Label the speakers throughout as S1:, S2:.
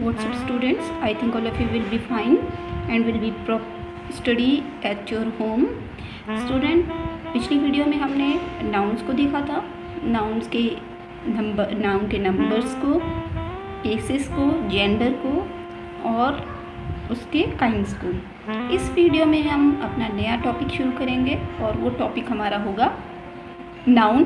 S1: What's up, students? I think all of you will be fine and will be study at your home. Student, पिछली video में हमने nouns को देखा था, noun के numbers को, केसेस को, जेंडर को और उसके काइंड्स को। इस वीडियो में हम अपना नया टॉपिक शुरू करेंगे और वो टॉपिक हमारा होगा नाउन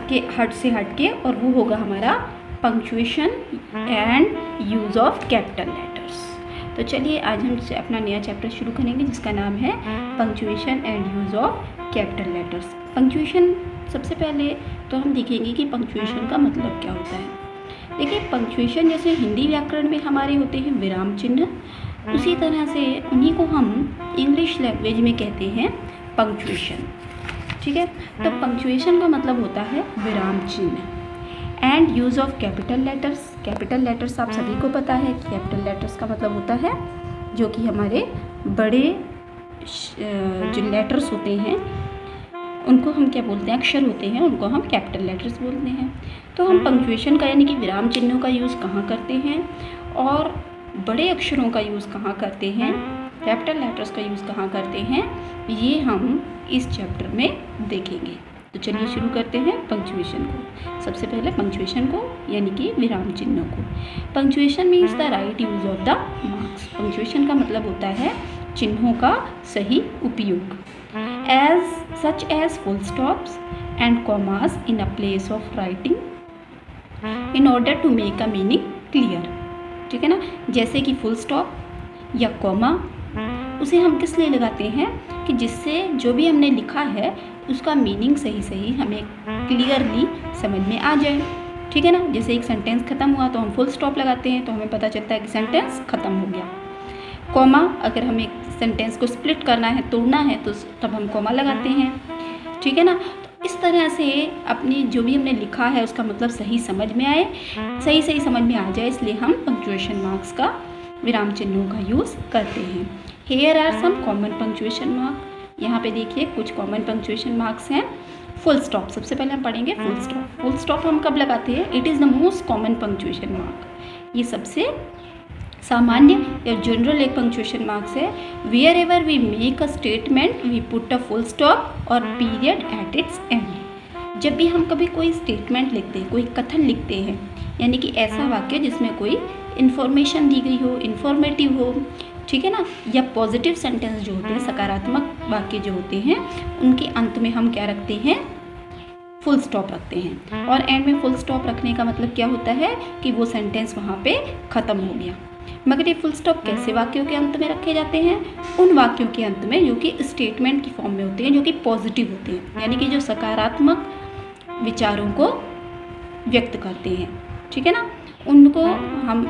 S1: के हट के, और वो होगा हमारा punctuation and use of capital letters. तो चलिए आज हम अपना नया चैप्टर शुरू करेंगे जिसका नाम है punctuation and use of capital letters. Punctuation, सबसे पहले तो हम देखेंगे कि पंक्चुएशन का मतलब क्या होता है। देखिए, पंक्चुएशन जैसे हिंदी व्याकरण में हमारे होते हैं विराम चिन्ह, उसी तरह से उन्हीं को हम इंग्लिश लैंग्वेज में कहते हैं पंक्चुएशन। ठीक है, तो पंक्चुएशन का मतलब होता है विराम चिन्ह। And use of capital letters, capital letters आप सभी को पता है कि कैपिटल लेटर्स का मतलब होता है जो कि हमारे बड़े जो लेटर्स होते हैं उनको हम क्या बोलते हैं, अक्षर होते हैं, उनको हम कैपिटल लेटर्स बोलते हैं। तो हम पंक्चुएशन का यानी कि विराम चिन्हों का यूज़ कहाँ करते हैं और बड़े अक्षरों का यूज़ कहाँ करते हैं, कैपिटल लेटर्स का यूज़ कहाँ करते हैं, ये हम इस चैप्टर में देखेंगे। तो चलिए शुरू करते हैं पंक्चुएशन को। सबसे पहले पंक्चुएशन को यानी कि विराम चिन्हों को। Punctuation means the right use of the marks. Punctuation का मतलब होता है चिन्हों का सही उपयोग। As such as full stops and commas in a place of writing in order to make a meaning clear. ठीक है ना, जैसे कि फुल स्टॉप या कॉमा, उसे हम किस लिए लगाते हैं कि जिससे जो भी हमने लिखा है उसका मीनिंग सही हमें क्लियरली समझ में आ जाए। ठीक है ना, जैसे एक सेंटेंस ख़त्म हुआ तो हम फुल स्टॉप लगाते हैं तो हमें पता चलता है कि सेंटेंस ख़त्म हो गया। कॉमा, अगर हमें एक सेंटेंस को स्प्लिट करना है, तोड़ना है, तो तब हम कॉमा लगाते हैं। ठीक है ना, तो इस तरह से अपनी जो भी हमने लिखा है उसका मतलब सही समझ में आए, सही समझ में आ जाए, इसलिए हम पंक्चुएशन मार्क्स का, विराम चिन्हों का यूज़ करते हैं। Here are some common punctuation mark. यहाँ पे देखिए कुछ कॉमन पंक्चुएशन मार्क्स हैं। फुल स्टॉप, सबसे पहले हम पढ़ेंगे फुल स्टॉप। फुल स्टॉप हम कब लगाते हैं? It is the most common punctuation mark. ये सबसे सामान्य या जनरल एक पंक्चुएशन मार्क्स है। Wherever we make a statement we put a full stop और पीरियड एट इट्स एंड। जब भी हम कभी कोई स्टेटमेंट लिखते हैं, कोई कथन लिखते हैं, यानी कि ऐसा वाक्य जिसमें कोई इन्फॉर्मेशन दी गई हो, इन्फॉर्मेटिव हो, ठीक है ना, या पॉजिटिव सेंटेंस जो होते हैं, सकारात्मक वाक्य जो होते हैं, उनके अंत में हम क्या रखते हैं? फुल स्टॉप रखते हैं। और एंड में फुल स्टॉप रखने का मतलब क्या होता है कि वो सेंटेंस वहाँ पे ख़त्म हो गया। मगर ये फुल स्टॉप कैसे वाक्यों के अंत में रखे जाते हैं? उन वाक्यों के अंत में जो कि स्टेटमेंट की फॉर्म में होते हैं, जो कि पॉजिटिव होते हैं, यानी कि जो सकारात्मक विचारों को व्यक्त करते हैं। ठीक है ना, उनको हम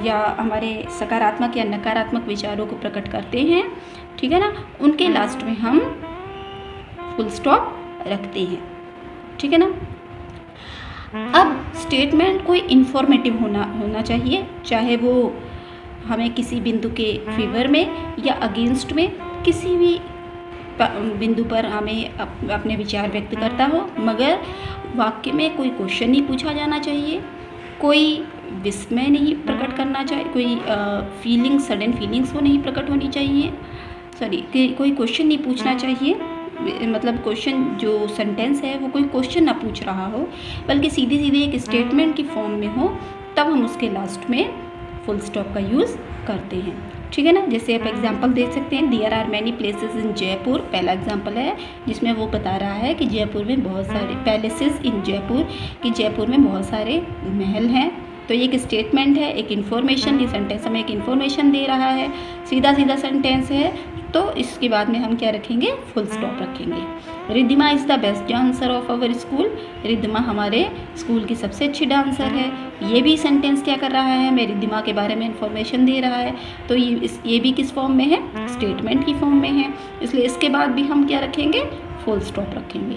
S1: या हमारे सकारात्मक या नकारात्मक विचारों को प्रकट करते हैं। ठीक है ना, उनके लास्ट में हम फुल स्टॉप रखते हैं। ठीक है ना, अब स्टेटमेंट कोई इन्फॉर्मेटिव होना चाहिए, चाहे वो हमें किसी बिंदु के फेवर में या अगेंस्ट में, किसी भी बिंदु पर हमें अपने विचार व्यक्त करता हो, मगर वाक्य में कोई क्वेश्चन नहीं पूछा जाना चाहिए, कोई विस्मय नहीं प्रकट करना चाहिए, कोई सडन फीलिंग्स वो नहीं प्रकट होनी चाहिए, कोई क्वेश्चन नहीं पूछना चाहिए। मतलब क्वेश्चन, जो सेंटेंस है वो कोई क्वेश्चन ना पूछ रहा हो, बल्कि सीधे एक स्टेटमेंट की फॉर्म में हो, तब हम उसके लास्ट में फुल स्टॉप का यूज़ करते हैं। ठीक है ना, जैसे आप एग्जांपल देख सकते हैं, there are many places in Jaipur. पहला एग्जांपल है जिसमें वो बता रहा है कि जयपुर में बहुत सारे पैलेसेस इन जयपुर, कि जयपुर में बहुत सारे महल हैं। तो ये एक स्टेटमेंट है, एक इन्फॉर्मेशन, ये सेंटेंस हमें एक इन्फॉर्मेशन दे रहा है, सीधा सेंटेंस है, तो इसके बाद में हम क्या रखेंगे? फुल स्टॉप रखेंगे। Riddhima is the best dancer of our school. Riddhima हमारे स्कूल की सबसे अच्छी डांसर है। ये भी सेंटेंस क्या कर रहा है? हमें रिद्धिमा के बारे में इन्फॉर्मेशन दे रहा है। तो ये भी किस फॉर्म में है? स्टेटमेंट की फॉर्म में है, इसलिए इसके बाद भी हम क्या रखेंगे? फुल स्टॉप रखेंगे।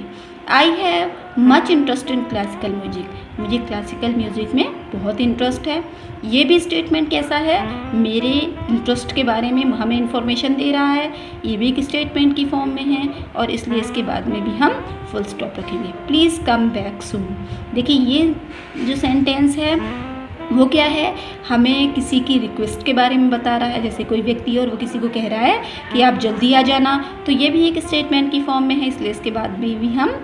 S1: I have much interest in classical music. मुझे क्लासिकल म्यूजिक में बहुत इंटरेस्ट है। ये भी स्टेटमेंट कैसा है? मेरे इंटरेस्ट के बारे में हमें इन्फॉर्मेशन दे रहा है। ये भी एक स्टेटमेंट की फॉर्म में है और इसलिए इसके बाद में भी हम फुल स्टॉप रखेंगे। Please come back soon. देखिए ये जो सेंटेंस है वो क्या है, हमें किसी की रिक्वेस्ट के बारे में बता रहा है, जैसे कोई व्यक्ति है और वो किसी को कह रहा है कि आप जल्दी आ जाना, तो ये भी एक स्टेटमेंट की फॉर्म में है, इसलिए इसके बाद भी हम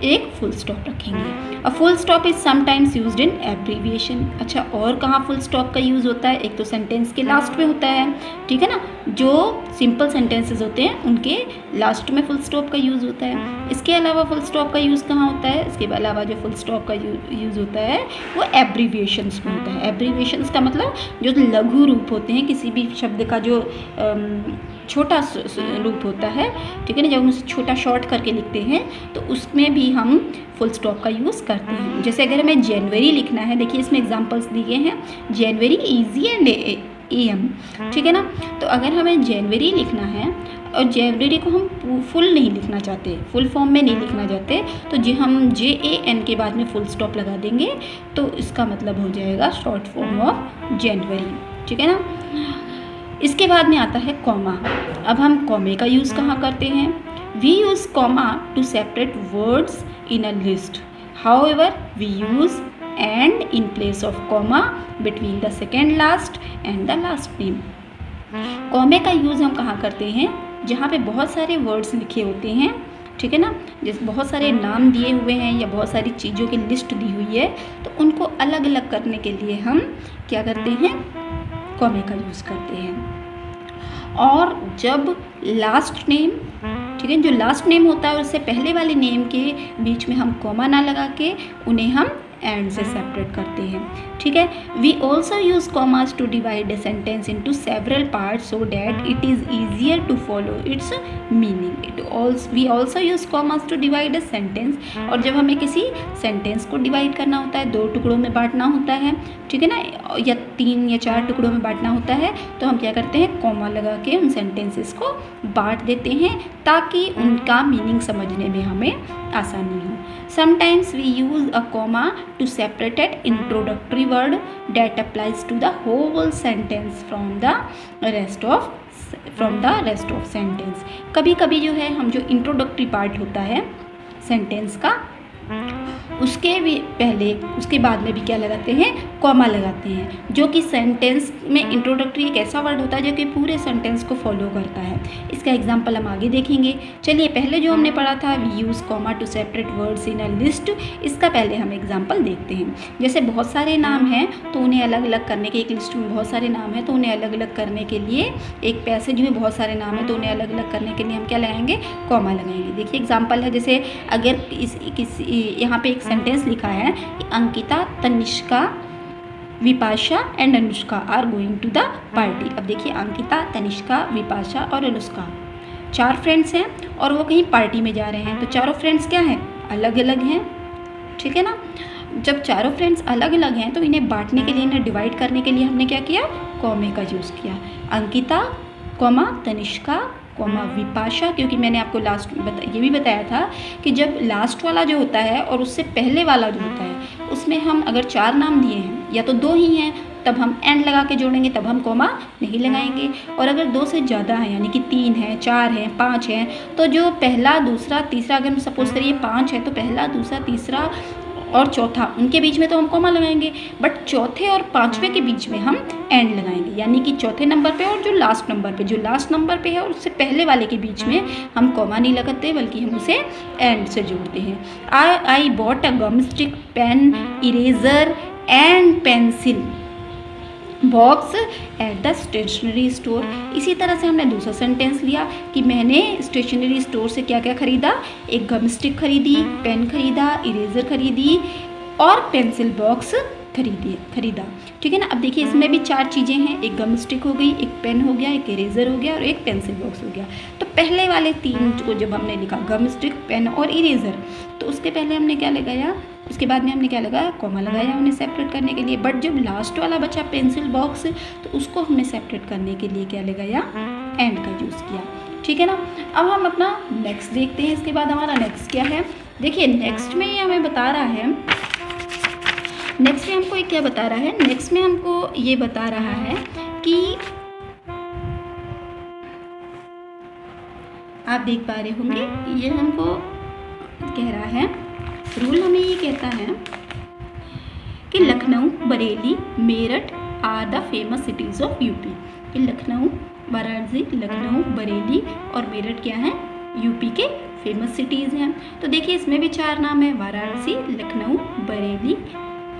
S1: एक फुल स्टॉप रखेंगे। अ full stop is sometimes used in abbreviation. अच्छा, और कहाँ फुल स्टॉप का यूज़ होता है? एक तो सेंटेंस के लास्ट में होता है, ठीक है ना, जो सिंपल सेंटेंसेस होते हैं उनके लास्ट में फुल स्टॉप का यूज़ होता है। इसके अलावा फुल स्टॉप का यूज़ कहाँ होता है? इसके अलावा जो फुल स्टॉप का यूज़ होता है वो एब्रीविएशंस में होता है। एब्रीविएशंस का मतलब जो लघु रूप होते हैं किसी भी शब्द का, जो छोटा रूप होता है, ठीक है ना, जब हम उसे छोटा शॉर्ट करके लिखते हैं तो उसमें भी हम फुल स्टॉप का यूज़ करते हैं। जैसे अगर हमें जनवरी लिखना है, देखिए इसमें एग्जांपल्स दिए हैं, जनवरी ईजी एंड एम, ठीक है ना, तो अगर हमें जनवरी लिखना है और जनवरी को हम फुल नहीं लिखना चाहते, फुल फॉर्म में नहीं लिखना चाहते, तो जो हम JAN के बाद में फुल स्टॉप लगा देंगे तो इसका मतलब हो जाएगा शॉर्ट फॉर्म ऑफ जनवरी, ठीक है ना। इसके बाद में आता है कॉमा। अब हम कॉमे का यूज़ कहाँ करते हैं? We use comma to separate words in a list, however we use and in place of comma between the second last and the last name. कॉमे का यूज़ हम कहाँ करते हैं? जहाँ पे बहुत सारे वर्ड्स लिखे होते हैं, ठीक है ना, जैसे बहुत सारे नाम दिए हुए हैं या बहुत सारी चीज़ों की लिस्ट दी हुई है, तो उनको अलग अलग करने के लिए हम क्या करते हैं? कॉमे का यूज़ करते हैं। और जब लास्ट नेम, ठीक है, जो लास्ट नेम होता है उससे पहले वाले नेम के बीच में हम कॉमा ना लगा के उन्हें हम एंड से सेपरेट करते हैं, ठीक है। We also use commas to divide a sentence into several parts so that it is easier to follow its meaning. We also use commas to divide a sentence, और जब हमें किसी सेंटेंस को डिवाइड करना होता है, 2 टुकड़ों में बांटना होता है, ठीक है ना, या 3 या 4 टुकड़ों में बांटना होता है, तो हम क्या करते हैं? कॉमा लगा के उन सेंटेंसेस को बांट देते हैं ताकि उनका मीनिंग समझने में हमें आसानी हो। Sometimes we use a comma to separate an introductory word that applies to the whole sentence from the rest of sentence। कभी कभी जो है हम जो इंट्रोडक्टरी पार्ट होता है सेंटेंस का, उसके भी पहले उसके बाद में भी क्या लगाते हैं? कॉमा लगाते हैं, जो कि सेंटेंस में इंट्रोडक्टरी एक ऐसा वर्ड होता है जो कि पूरे सेंटेंस को फॉलो करता है। इसका एग्जांपल हम आगे देखेंगे। चलिए, पहले जो हमने पढ़ा था we use comma to separate words in a list, इसका पहले हम एग्जांपल देखते हैं। जैसे बहुत सारे नाम हैं तो उन्हें अलग अलग करने के, एक लिस्ट में बहुत सारे नाम हैं तो उन्हें अलग अलग करने के लिए, एक पैसेज में बहुत सारे नाम हैं तो उन्हें अलग अलग करने के लिए हम क्या लगाएंगे? कॉमा लगाएंगे। देखिए एग्जाम्पल है, जैसे अगर यहाँ पे एक सेंटेंस लिखा है कि Ankita, Tanishka, Vipasha and Anushka are going to the party. अब देखिए अंकिता, तनिष्का, विपाशा और अनुष्का 4 फ्रेंड्स हैं और वो कहीं पार्टी में जा रहे हैं, तो चारों फ्रेंड्स क्या हैं? अलग अलग हैं, ठीक है ना। जब चारों फ्रेंड्स अलग अलग हैं तो इन्हें बांटने के लिए, इन्हें डिवाइड करने के लिए हमने क्या किया? कॉमे का यूज़ किया। अंकिता, कॉमा, तनिष्का, कॉमा, विपाशा, क्योंकि मैंने आपको लास्ट ये भी बताया था कि जब लास्ट वाला जो होता है और उससे पहले वाला जो होता है उसमें हम अगर 4 नाम दिए हैं या तो 2 ही हैं तब हम एंड लगा के जोड़ेंगे, तब हम कॉमा नहीं लगाएंगे। और अगर 2 से ज़्यादा हैं, यानी कि 3 हैं, 4 हैं, 5 हैं, तो जो पहला, दूसरा, तीसरा, अगर हम सपोज करिए 5 है तो पहला, दूसरा, तीसरा और चौथा, उनके बीच में तो हम कॉमा लगाएंगे, बट चौथे और 5वें के बीच में हम एंड लगाएंगे, यानी कि चौथे नंबर पे और जो लास्ट नंबर पे है और उससे पहले वाले के बीच में हम कॉमा नहीं लगाते बल्कि हम उसे एंड से जोड़ते हैं। I bought a gum stick, pen, eraser and pencil box at the stationery store. इसी तरह से हमने दूसरा सेंटेंस लिया कि मैंने स्टेशनरी स्टोर से क्या क्या खरीदा? एक गम स्टिक खरीदी, पेन खरीदा, इरेजर खरीदी और पेंसिल बॉक्स खरीदा, ठीक है ना। अब देखिए इसमें भी 4 चीज़ें हैं, एक गम स्टिक हो गई, एक पेन हो गया, एक इरेजर हो गया और एक पेंसिल बॉक्स हो गया। तो पहले वाले 3 को जब हमने लिखा गम स्टिक, पेन और इरेजर, तो उसके पहले हमने क्या लगाया? उसके बाद में हमने क्या लगाया? कॉमा लगाया उन्हें सेपरेट करने के लिए। बट जब लास्ट वाला बचा पेंसिल बॉक्स, तो उसको हमने सेपरेट करने के लिए क्या लगाया? एंड का यूज़ किया, ठीक है ना। अब हम अपना नेक्स्ट देखते हैं। इसके बाद हमारा नेक्स्ट क्या है? देखिए नेक्स्ट में ये हमें बता रहा है, नेक्स्ट में हमको क्या बता रहा है? नेक्स्ट में हमको ये बता रहा है कि आप देख पा रहे होंगे, ये हमको कह रहा है, रूल हमें ये कहता है कि Lucknow, Bareilly, Meerut are the famous cities of UP. कि लखनऊ, वाराणसी, लखनऊ, बरेली और मेरठ क्या हैं, यूपी के फेमस सिटीज़ हैं। तो देखिए इसमें भी 4 नाम हैं, वाराणसी, लखनऊ, बरेली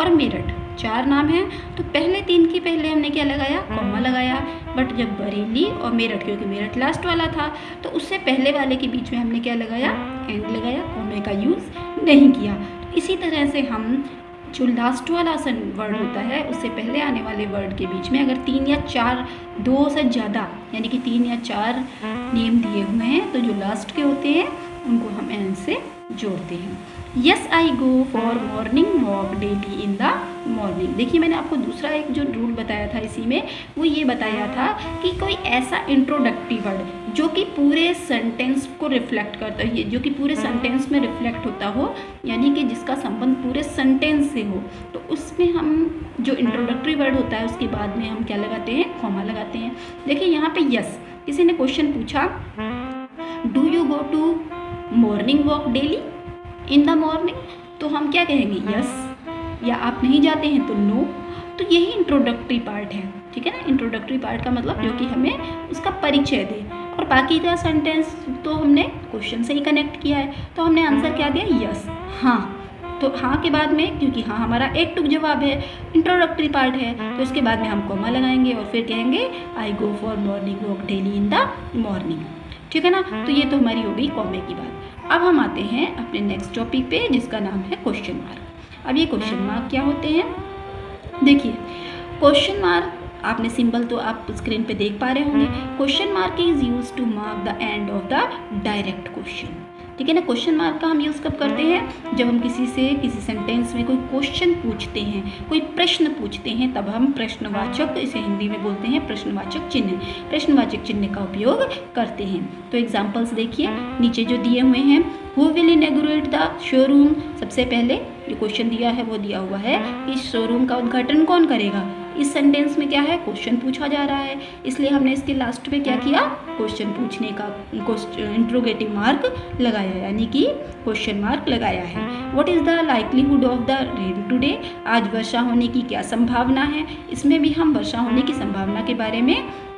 S1: और मेरठ, 4 नाम हैं। तो पहले 3 के पहले हमने क्या लगाया, कॉमा लगाया, बट जब बरेली और मेरठ, क्योंकि मेरठ लास्ट वाला था तो उससे पहले वाले के बीच में हमने क्या लगाया, एंड लगाया, कॉमे का यूज़ नहीं किया। तो इसी तरह से हम जो लास्ट वाला वर्ड होता है उससे पहले आने वाले वर्ड के बीच में अगर 3 या 4, 2 से ज़्यादा यानी कि 3 या 4 नेम दिए हुए हैं तो जो लास्ट के होते हैं उनको हम एन से जोड़ते हैं। Yes I go for morning walk daily in the morning. देखिए मैंने आपको दूसरा एक जो रूल बताया था इसी में, वो ये बताया था कि कोई ऐसा इंट्रोडक्टरी वर्ड जो कि पूरे सेंटेंस को रिफ्लेक्ट करता है, जो कि पूरे सेंटेंस में रिफ्लेक्ट होता हो, यानी कि जिसका संबंध पूरे सेंटेंस से हो, तो उसमें हम जो इंट्रोडक्टरी वर्ड होता है उसके बाद में हम क्या लगाते हैं, कॉमा लगाते हैं। देखिए यहाँ पे यस, किसी ने क्वेश्चन पूछा do you go to morning walk daily in the morning, तो हम क्या कहेंगे, यस, या आप नहीं जाते हैं तो नो। तो यही इंट्रोडक्टरी पार्ट है, ठीक है ना। इंट्रोडक्टरी पार्ट का मतलब जो कि हमें उसका परिचय दे, और बाकी का सेंटेंस तो हमने क्वेश्चन से ही कनेक्ट किया है, तो हमने आंसर क्या दिया, यस, हाँ। तो हाँ के बाद में, क्योंकि हाँ हमारा एक टुक जवाब है, इंट्रोडक्टरी पार्ट है, तो इसके बाद में हम कॉमा लगाएंगे और फिर कहेंगे I go for morning walk daily in the morning, ठीक है ना। तो ये तो हमारी हो गई कॉमे की बात। अब हम आते हैं अपने नेक्स्ट टॉपिक पे जिसका नाम है क्वेश्चन मार्क। अब ये क्वेश्चन मार्क क्या होते हैं, देखिए क्वेश्चन मार्क आपने सिंबल तो आप स्क्रीन पे देख पा रहे होंगे। Question mark is use to mark the end of the direct question, ठीक है ना। क्वेश्चन मार्क का हम यूज़ कब करते हैं, जब हम किसी से किसी सेंटेंस में कोई क्वेश्चन पूछते हैं, कोई प्रश्न पूछते हैं, तब हम प्रश्नवाचक, इसे हिंदी में बोलते हैं प्रश्नवाचक चिन्ह, प्रश्नवाचक चिन्ह का उपयोग करते हैं। तो एग्जांपल्स देखिए नीचे जो दिए हुए हैं, who will inaugurate the showroom, सबसे पहले जो क्वेश्चन दिया है वो दिया हुआ है कि शोरूम का उद्घाटन कौन करेगा। इस सेंटेंस में क्या है, क्वेश्चन पूछा जा रहा है, इसलिए हमने इसके लास्ट में क्या किया, क्वेश्चन पूछने का इंट्रोगेटिव मार्क लगाया, यानी कि क्वेश्चन मार्क लगाया है। What is the likelihood of the rain today, आज वर्षा होने की क्या संभावना है। इसमें भी हम वर्षा होने की संभावना के बारे में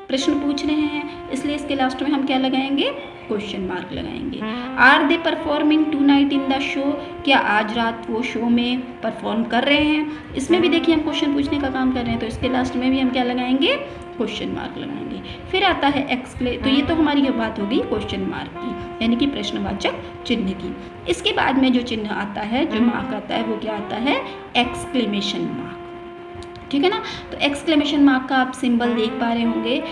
S1: प्रश्न पूछ रहे हैं, इसलिए इसके लास्ट में हम क्या लगाएंगे, क्वेश्चन मार्क लगाएंगे। Are they performing tonight in the show, क्या आज रात वो शो में परफॉर्म कर रहे हैं। इसमें भी देखिए हम क्वेश्चन पूछने का काम कर रहे हैं, तो इसके लास्ट में भी हम क्या लगाएंगे, क्वेश्चन मार्क लगाएंगे। फिर आता है तो ये तो हमारी बात होगी क्वेश्चन मार्क की, यानी कि प्रश्नवाचक चिन्ह की। इसके बाद में जो चिन्ह आता है, जो मार्क आता है, वो क्या आता है, एक्सक्लेमेशन मार्क, ठीक है ना। तो एक्सक्लेमेशन मार्क का आप सिंबल देख पा रहे होंगे,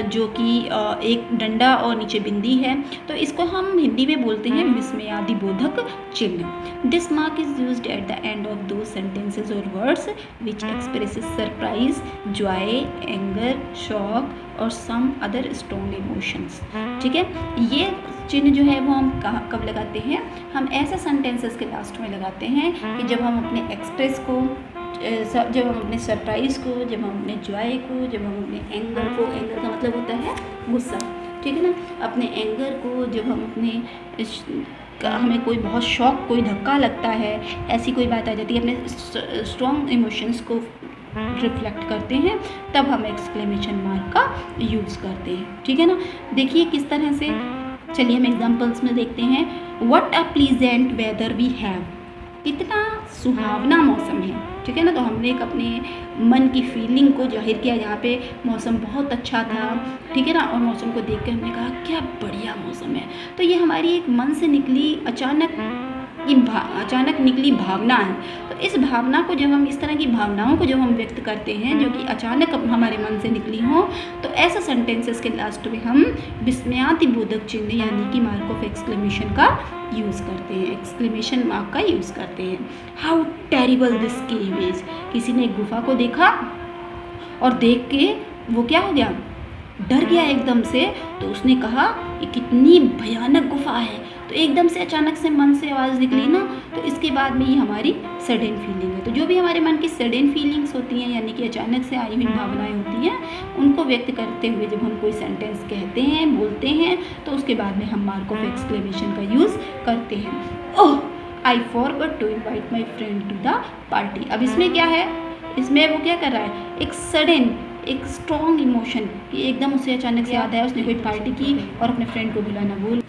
S1: जो कि एक डंडा और नीचे बिंदी है, तो इसको हम हिंदी में बोलते हैं विस्मयादिबोधक चिन्ह। This mark is used at the end of दो सेंटेंसेस और words which expresses surprise, Joy, anger, shock और सम अदर स्ट्रॉन्ग इमोशंस, ठीक है। ये चिन्ह जो है वो हम कब लगाते हैं, हम ऐसे सेंटेंसेस के लास्ट में लगाते हैं कि जब हम अपने एक्सप्रेस को, जब हम अपने सरप्राइज़ को, जब हम अपने जॉय को, जब हम अपने एंगर को, एंगर का मतलब होता है गुस्सा, ठीक है ना, अपने एंगर को, जब हम अपने हमें कोई बहुत शौक, कोई धक्का लगता है, ऐसी कोई बात आ जाती है, अपने स्ट्रॉन्ग इमोशंस को रिफ्लेक्ट करते हैं, तब हम एक्सक्लेमेशन मार्क का यूज़ करते हैं, ठीक है ना। देखिए किस तरह से, चलिए हम एग्जांपल्स में देखते हैं। What a pleasant weather we have, कितना सुहावना मौसम है, ठीक है ना। तो हमने एक अपने मन की फीलिंग को जाहिर किया, यहाँ पे मौसम बहुत अच्छा था, ठीक है ना, और मौसम को देख के हमने कहा क्या बढ़िया मौसम है। तो ये हमारी एक मन से निकली अचानक निकली भावना है। तो इस भावना को जब हम, इस तरह की भावनाओं को जब हम व्यक्त करते हैं जो कि अचानक हमारे मन से निकली हों, तो ऐसे सेंटेंसेस के लास्ट में हम विस्मयादिबोधक चिन्ह यानी कि मार्क ऑफ एक्सक्लेमेशन का यूज़ करते हैं, एक्सक्लेमेशन मार्क का यूज़ करते हैं। How terrible this cave is, किसी ने एक गुफा को देखा और देख के वो क्या हो गया, डर गया एकदम से, तो उसने कहा ये कितनी भयानक गुफा है। तो एकदम से अचानक से मन से आवाज़ निकली ना, तो इसके बाद में ये हमारी सडन फीलिंग है। तो जो भी हमारे मन की सडन फीलिंग्स होती हैं, यानी कि अचानक से आई हुई भावनाएं होती हैं, उनको व्यक्त करते हुए जब हम कोई सेंटेंस कहते हैं, बोलते हैं, तो उसके बाद में हम मार्क ऑफ एक्सक्लेमेशन का यूज़ करते हैं। Oh I forgot to invite my friend to the party. अब इसमें क्या है, इसमें वो क्या कर रहा है, एक सडन, एक स्ट्रॉन्ग इमोशन, कि एकदम उसे अचानक से याद आया उसने कोई पार्टी की और अपने फ्रेंड को बुलाना भूल